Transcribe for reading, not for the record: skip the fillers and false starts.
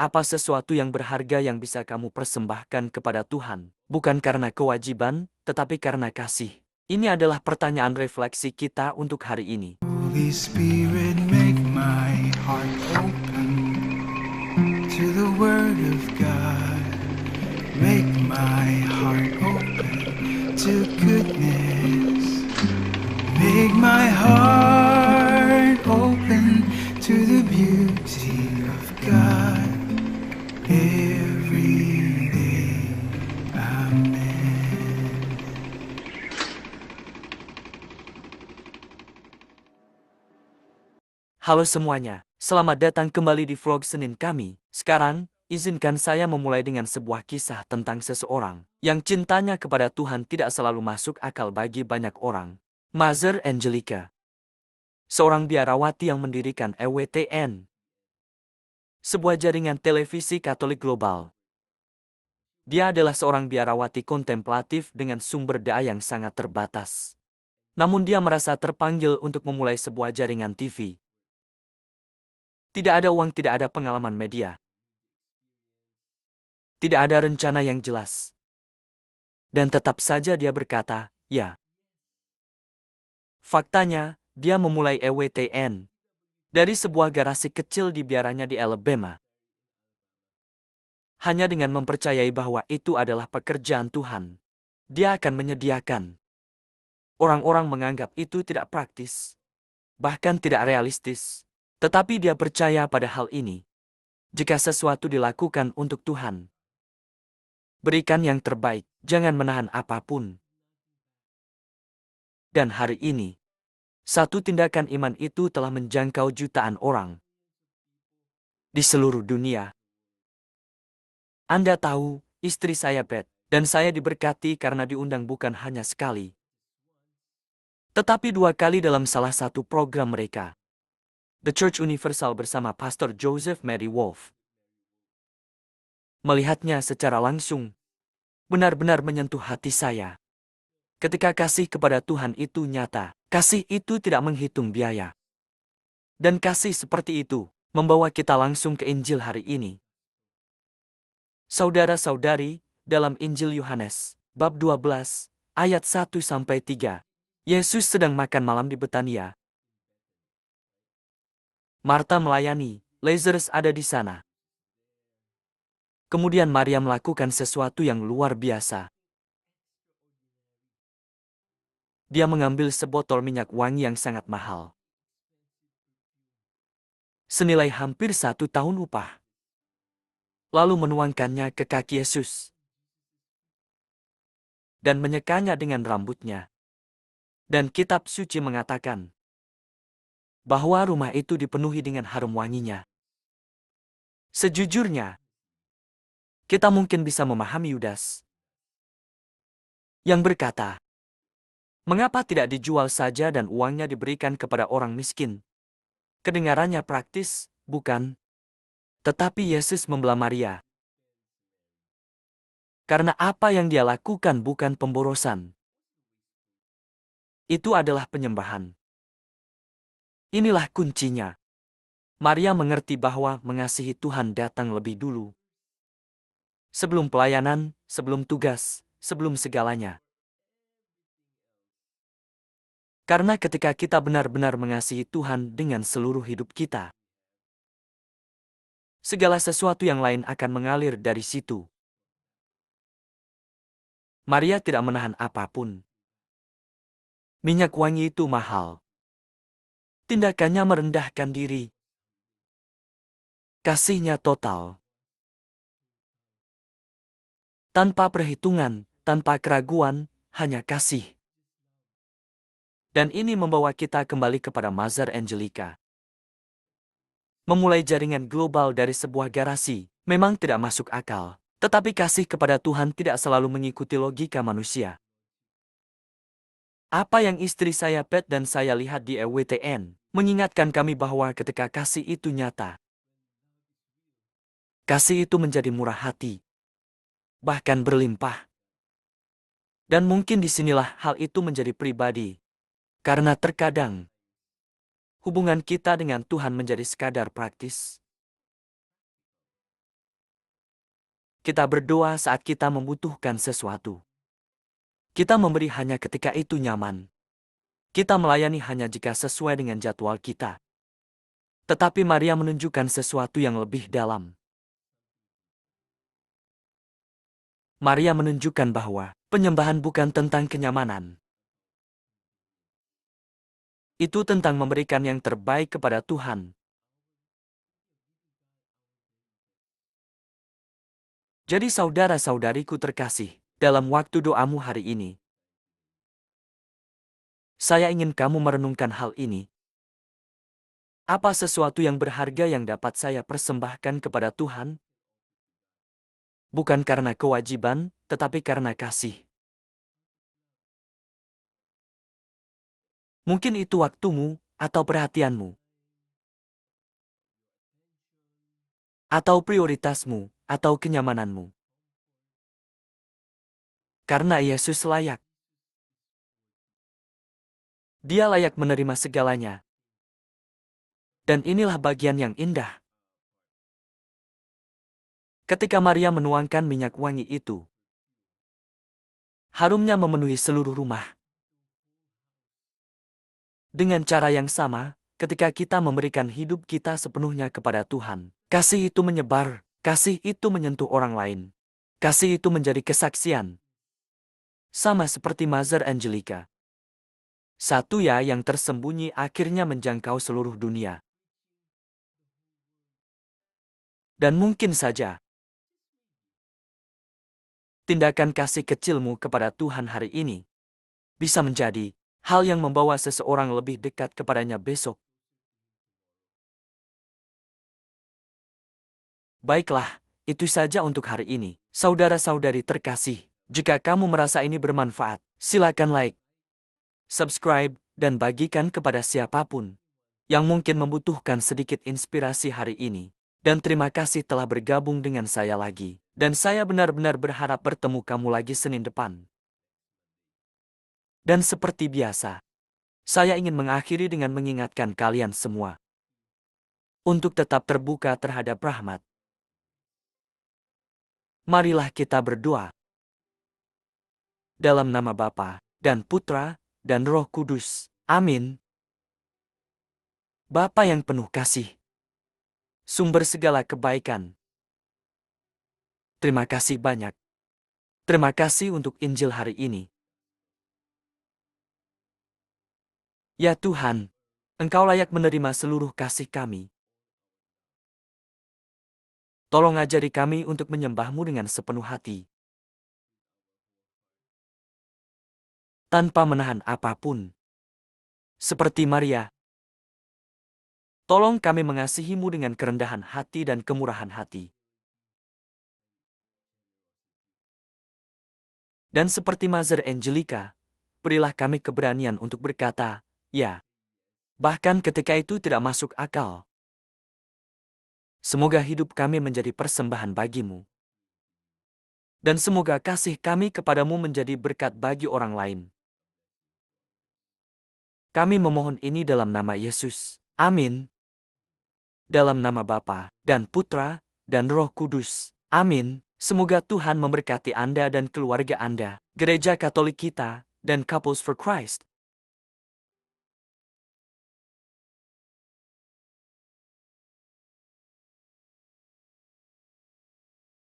Apa sesuatu yang berharga yang bisa kamu persembahkan kepada Tuhan, bukan karena kewajiban, tetapi karena kasih? Ini adalah pertanyaan refleksi kita untuk hari ini. Holy Spirit, make my heart open to the Word of God. Make my heart open to goodness. Make my heart open to the beauty of God every day. Amen. Halo semuanya, selamat datang kembali di vlog Senin kami. Sekarang, izinkan saya memulai dengan sebuah kisah tentang seseorang yang cintanya kepada Tuhan tidak selalu masuk akal bagi banyak orang. Mother Angelica, seorang biarawati yang mendirikan EWTN, sebuah jaringan televisi Katolik global. Dia adalah seorang biarawati kontemplatif dengan sumber daya yang sangat terbatas. Namun dia merasa terpanggil untuk memulai sebuah jaringan TV. Tidak ada uang, tidak ada pengalaman media. Tidak ada rencana yang jelas. Dan tetap saja dia berkata, ya. Faktanya, dia memulai EWTN dari sebuah garasi kecil di biaranya di Alabama. Hanya dengan mempercayai bahwa itu adalah pekerjaan Tuhan, dia akan menyediakan. Orang-orang menganggap itu tidak praktis, bahkan tidak realistis. Tetapi dia percaya pada hal ini. Jika sesuatu dilakukan untuk Tuhan, berikan yang terbaik, jangan menahan apapun. Dan hari ini, satu tindakan iman itu telah menjangkau jutaan orang di seluruh dunia. Anda tahu, istri saya Beth, dan saya diberkati karena diundang bukan hanya sekali, tetapi 2 kali dalam salah satu program mereka, The Church Universal bersama Pastor Joseph Mary Wolf. Melihatnya secara langsung, benar-benar menyentuh hati saya. Ketika kasih kepada Tuhan itu nyata, kasih itu tidak menghitung biaya. Dan kasih seperti itu membawa kita langsung ke Injil hari ini. Saudara-saudari, dalam Injil Yohanes, bab 12, ayat 1-3, Yesus sedang makan malam di Betania. Marta melayani, Lazarus ada di sana. Kemudian Maria melakukan sesuatu yang luar biasa. Dia mengambil sebotol minyak wangi yang sangat mahal, senilai hampir 1 tahun upah, lalu menuangkannya ke kaki Yesus dan menyekanya dengan rambutnya. Dan kitab suci mengatakan bahwa rumah itu dipenuhi dengan harum wanginya. Sejujurnya, kita mungkin bisa memahami Yudas yang berkata, mengapa tidak dijual saja dan uangnya diberikan kepada orang miskin? Kedengarannya praktis, bukan? Tetapi Yesus membela Maria. Karena apa yang dia lakukan bukan pemborosan. Itu adalah penyembahan. Inilah kuncinya. Maria mengerti bahwa mengasihi Tuhan datang lebih dulu. Sebelum pelayanan, sebelum tugas, sebelum segalanya. Karena ketika kita benar-benar mengasihi Tuhan dengan seluruh hidup kita, segala sesuatu yang lain akan mengalir dari situ. Maria tidak menahan apapun. Minyak wangi itu mahal. Tindakannya merendahkan diri. Kasihnya total. Tanpa perhitungan, tanpa keraguan, hanya kasih. Dan ini membawa kita kembali kepada Mother Angelica. Memulai jaringan global dari sebuah garasi memang tidak masuk akal. Tetapi kasih kepada Tuhan tidak selalu mengikuti logika manusia. Apa yang istri saya Beth dan saya lihat di EWTN mengingatkan kami bahwa ketika kasih itu nyata, kasih itu menjadi murah hati, bahkan berlimpah. Dan mungkin disinilah hal itu menjadi pribadi. Karena terkadang, hubungan kita dengan Tuhan menjadi sekadar praktis. Kita berdoa saat kita membutuhkan sesuatu. Kita memberi hanya ketika itu nyaman. Kita melayani hanya jika sesuai dengan jadwal kita. Tetapi Maria menunjukkan sesuatu yang lebih dalam. Maria menunjukkan bahwa penyembahan bukan tentang kenyamanan. Itu tentang memberikan yang terbaik kepada Tuhan. Jadi saudara-saudariku terkasih, dalam waktu doamu hari ini, saya ingin kamu merenungkan hal ini. Apa sesuatu yang berharga yang dapat saya persembahkan kepada Tuhan? Bukan karena kewajiban, tetapi karena kasih. Mungkin itu waktumu, atau perhatianmu, atau prioritasmu, atau kenyamananmu. Karena Yesus layak. Dia layak menerima segalanya. Dan inilah bagian yang indah. Ketika Maria menuangkan minyak wangi itu, harumnya memenuhi seluruh rumah. Dengan cara yang sama, ketika kita memberikan hidup kita sepenuhnya kepada Tuhan, kasih itu menyebar, kasih itu menyentuh orang lain. Kasih itu menjadi kesaksian. Sama seperti Mother Angelica. Satu ya yang tersembunyi akhirnya menjangkau seluruh dunia. Dan mungkin saja, tindakan kasih kecilmu kepada Tuhan hari ini bisa menjadi hal yang membawa seseorang lebih dekat kepadanya besok. Baiklah, itu saja untuk hari ini. Saudara-saudari terkasih, jika kamu merasa ini bermanfaat, silakan like, subscribe, dan bagikan kepada siapapun yang mungkin membutuhkan sedikit inspirasi hari ini. Dan terima kasih telah bergabung dengan saya lagi. Dan saya benar-benar berharap bertemu kamu lagi Senin depan. Dan seperti biasa, saya ingin mengakhiri dengan mengingatkan kalian semua untuk tetap terbuka terhadap rahmat. Marilah kita berdoa. Dalam nama Bapa, dan Putra, dan Roh Kudus. Amin. Bapa yang penuh kasih, sumber segala kebaikan, terima kasih banyak. Terima kasih untuk Injil hari ini. Ya Tuhan, Engkau layak menerima seluruh kasih kami. Tolong ajari kami untuk menyembah-Mu dengan sepenuh hati, tanpa menahan apapun. Seperti Maria, tolong kami mengasihi-Mu dengan kerendahan hati dan kemurahan hati. Dan seperti Mother Angelica, berilah kami keberanian untuk berkata, ya, bahkan ketika itu tidak masuk akal. Semoga hidup kami menjadi persembahan bagi-Mu. Dan semoga kasih kami kepadamu menjadi berkat bagi orang lain. Kami memohon ini dalam nama Yesus. Amin. Dalam nama Bapa, dan Putra, dan Roh Kudus. Amin. Semoga Tuhan memberkati Anda dan keluarga Anda, Gereja Katolik kita, dan Couples for Christ.